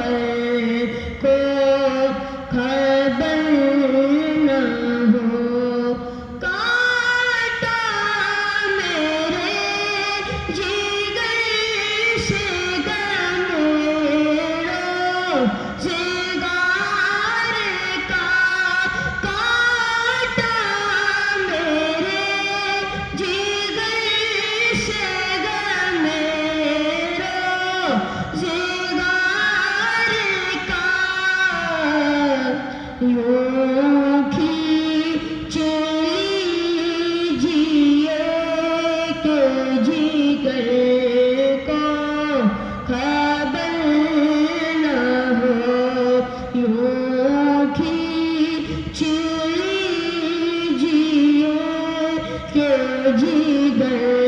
کو خبر نہ ہو، کانٹا میرے جگر سے میرا زگار کا کانٹا میرے جگر سے میرا زگار کا، یوں کھینچ لیجیے کہ جگر کو خبر نہ ہو، یوں کھینچ لیجیے کہ جگر